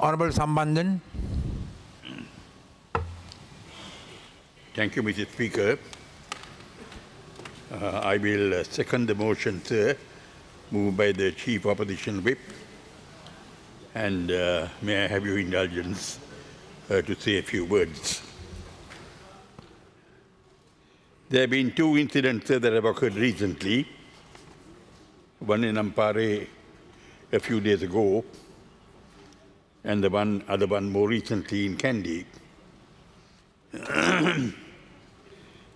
Honorable Sampanthan. Thank you, Mr. Speaker. I will second the motion, sir, moved by the Chief Opposition Whip. And may I have your indulgence to say a few words. There have been two incidents that have occurred recently. One in Ampara a few days ago, and the other one more recently in Kandy. The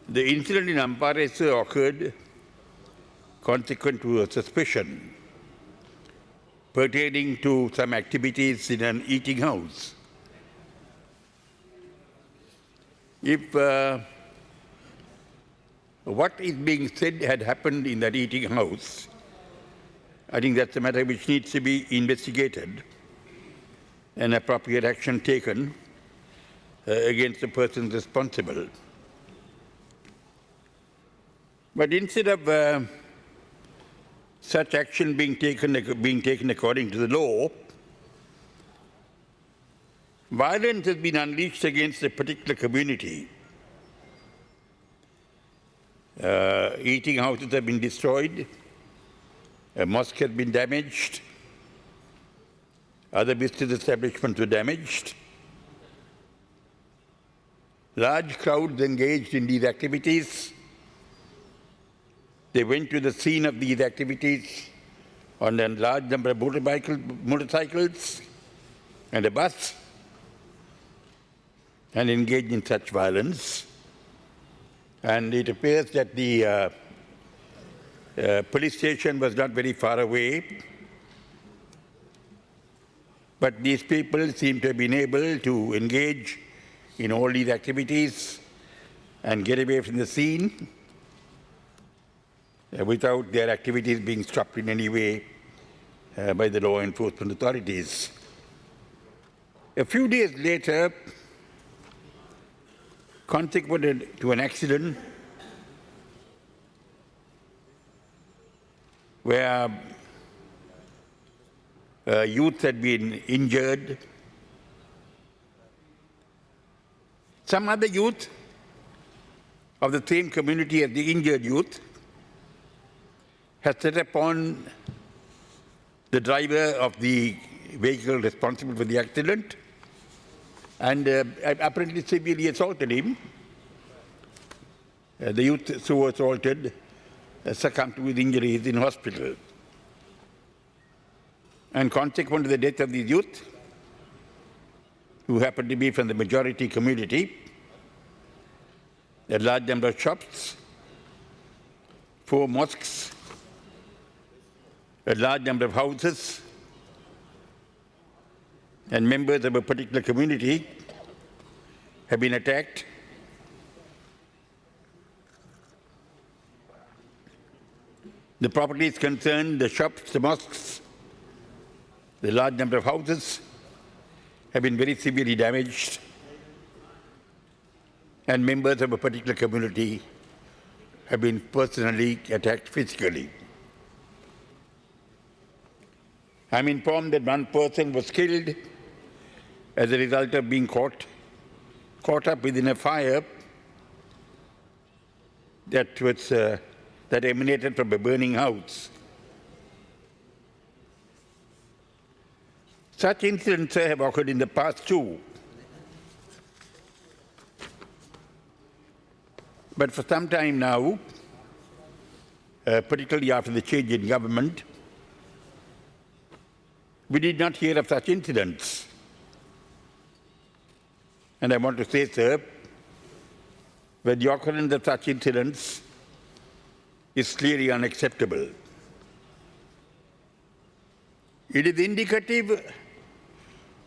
incident in Ampara occurred consequent to a suspicion pertaining to some activities in an eating house. If what is being said had happened in that eating house, I think that's a matter which needs to be investigated and appropriate action taken against the persons responsible. But instead of such action being taken according to the law, violence has been unleashed against a particular community. Eating houses have been destroyed, a mosque has been damaged, other business establishments were damaged. Large crowds engaged in these activities. They went to the scene of these activities on a large number of motorcycles and a bus and engaged in such violence. And it appears that the police station was not very far away, but these people seem to have been able to engage in all these activities and get away from the scene without their activities being stopped in any way by the law enforcement authorities. A few days later, consequent to an accident where youth had been injured, some other youth of the same community as the injured youth has set upon the driver of the vehicle responsible for the accident and apparently severely assaulted him. The youth so assaulted succumbed to his injuries in hospital. And consequent to the death of these youth, who happened to be from the majority community, a large number of shops, 4 mosques, a large number of houses, and members of a particular community have been attacked. The properties concerned, the shops, the mosques, the large number of houses have been very severely damaged, and members of a particular community have been personally attacked physically. I'm informed that one person was killed as a result of being caught up within a fire that emanated from a burning house. Such incidents have occurred in the past too. But for some time now, particularly after the change in government, we did not hear of such incidents. And I want to say, sir, that the occurrence of such incidents is clearly unacceptable. It is indicative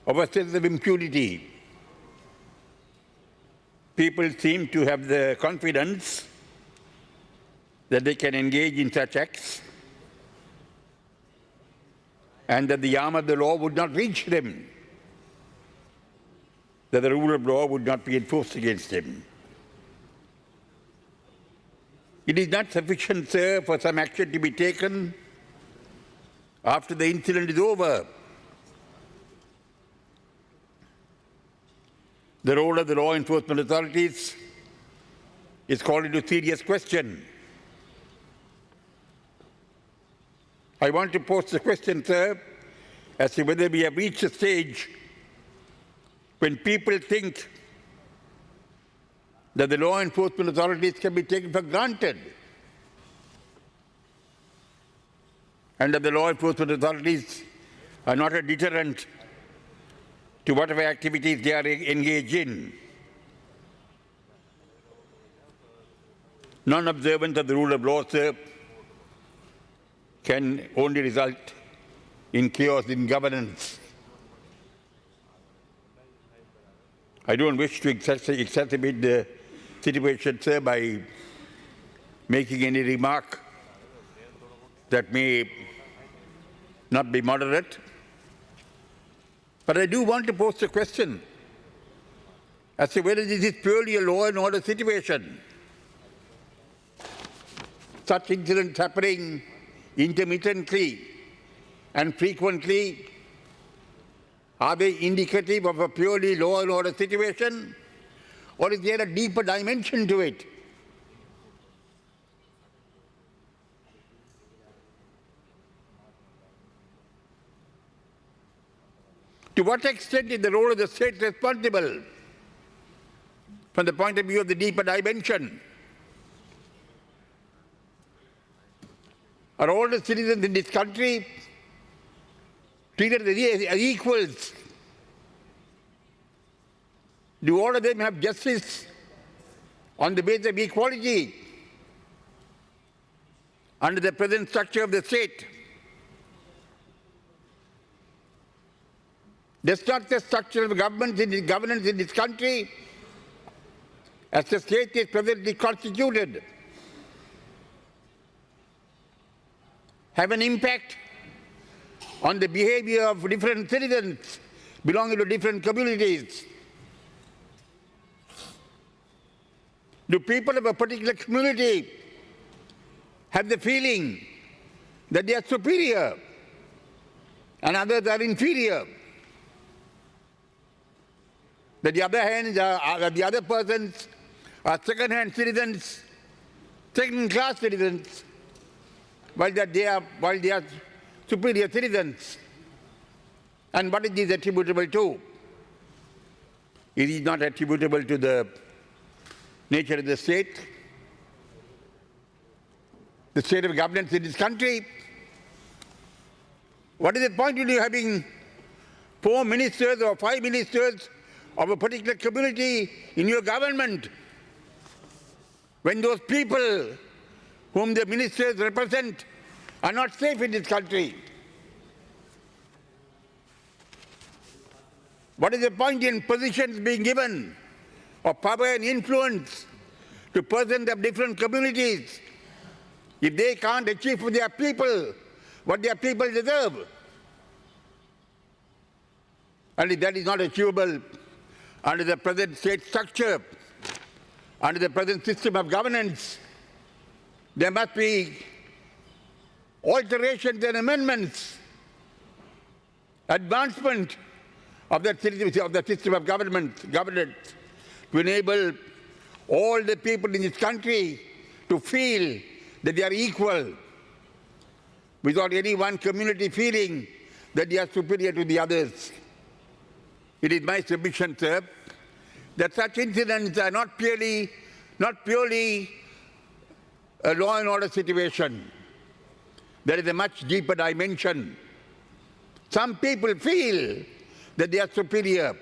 of a sense of impunity. People seem to have the confidence that they can engage in such acts and that the arm of the law would not reach them, that the rule of law would not be enforced against them. It is not sufficient, sir, for some action to be taken after the incident is over. The role of the law enforcement authorities is called into serious question. I want to pose the question, sir, as to whether we have reached a stage when people think that the law enforcement authorities can be taken for granted, and that the law enforcement authorities are not a deterrent to whatever activities they are engaged in. Non-observance of the rule of law, sir, can only result in chaos in governance. I don't wish to exacerbate the situation, sir, by making any remark that may not be moderate. But I do want to pose the question as to whether this is purely a law and order situation. Such incidents happening intermittently and frequently, are they indicative of a purely law and order situation, or is there a deeper dimension to it? To what extent is the role of the state responsible from the point of view of the deeper dimension? Are all the citizens in this country treated as equals? Do all of them have justice on the basis of equality under the present structure of the state? Does not the structure of governance in this country, as the state is presently constituted, have an impact on the behavior of different citizens belonging to different communities? Do people of a particular community have the feeling that they are superior and others are inferior? That the other hand, the other persons are second-hand citizens, second-class citizens, while they are superior citizens? And what is this attributable to? It is not attributable to the nature of the state of governance in this country. What is the point in you having 4 ministers or 5 ministers of a particular community in your government when those people whom the ministers represent are not safe in this country? What is the point in positions being given of power and influence to persons of different communities if they can't achieve for their people what their people deserve? And if that is not achievable under the present state structure, under the present system of governance, there must be alterations and amendments, advancement of the system of governance to enable all the people in this country to feel that they are equal, without any one community feeling that they are superior to the others. It is my submission, sir, that such incidents are not purely a law and order situation. There is a much deeper dimension. Some people feel that they are superior,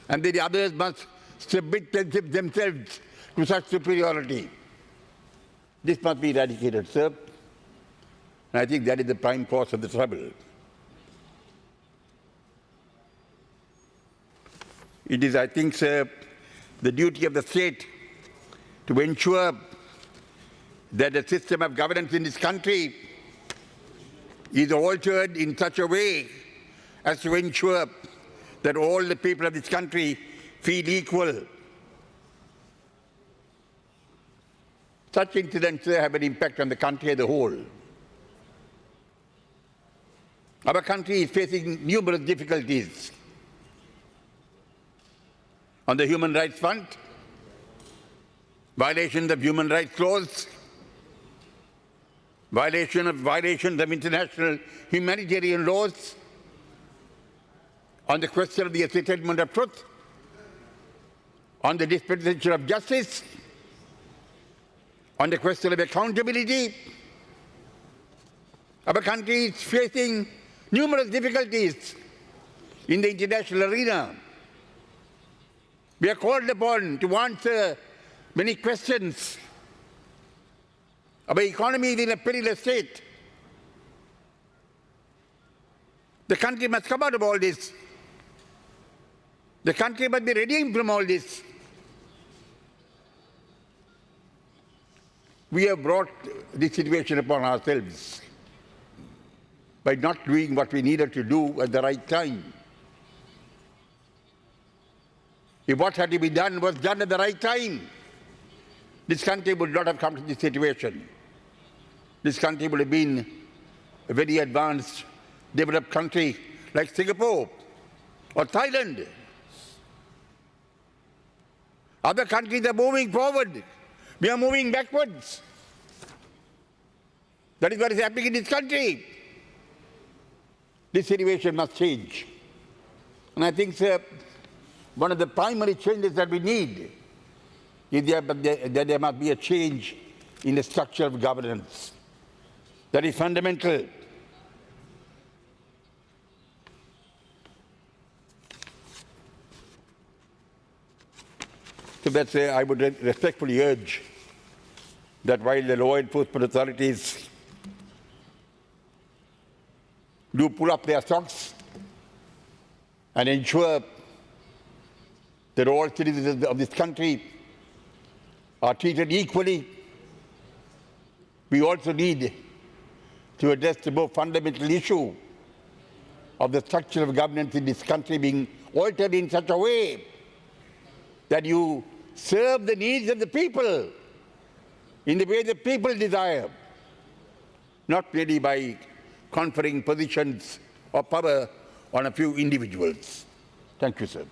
and that the others must submit themselves to such superiority. This must be eradicated, sir. And I think that is the prime cause of the trouble. It is, I think, sir, the duty of the state to ensure that the system of governance in this country is altered in such a way as to ensure that all the people of this country feel equal. Such incidents have an impact on the country as a whole. Our country is facing numerous difficulties. on the human rights front, violations of human rights laws, violations of international humanitarian laws, on the question of the ascertainment of truth, on the dispensation of justice, on the question of accountability. Our country is facing numerous difficulties in the international arena. We are called upon to answer many questions. Our economy is in a perilous state. The country must come out of all this. The country must be redeemed from all this. We have brought this situation upon ourselves by not doing what we needed to do at the right time. If what had to be done was done at the right time, this country would not have come to this situation. This country would have been a very advanced, developed country like Singapore or Thailand. Other countries are moving forward. We are moving backwards. That is what is happening in this country. This situation must change. And I think, sir, one of the primary changes that we need is that there must be a change in the structure of governance. That is fundamental. So that's why I would respectfully urge that while the law enforcement authorities do pull up their socks and ensure that all citizens of this country are treated equally, we also need to address the more fundamental issue of the structure of governance in this country being altered in such a way that you serve the needs of the people in the way the people desire, not merely by conferring positions of power on a few individuals. Thank you, sir.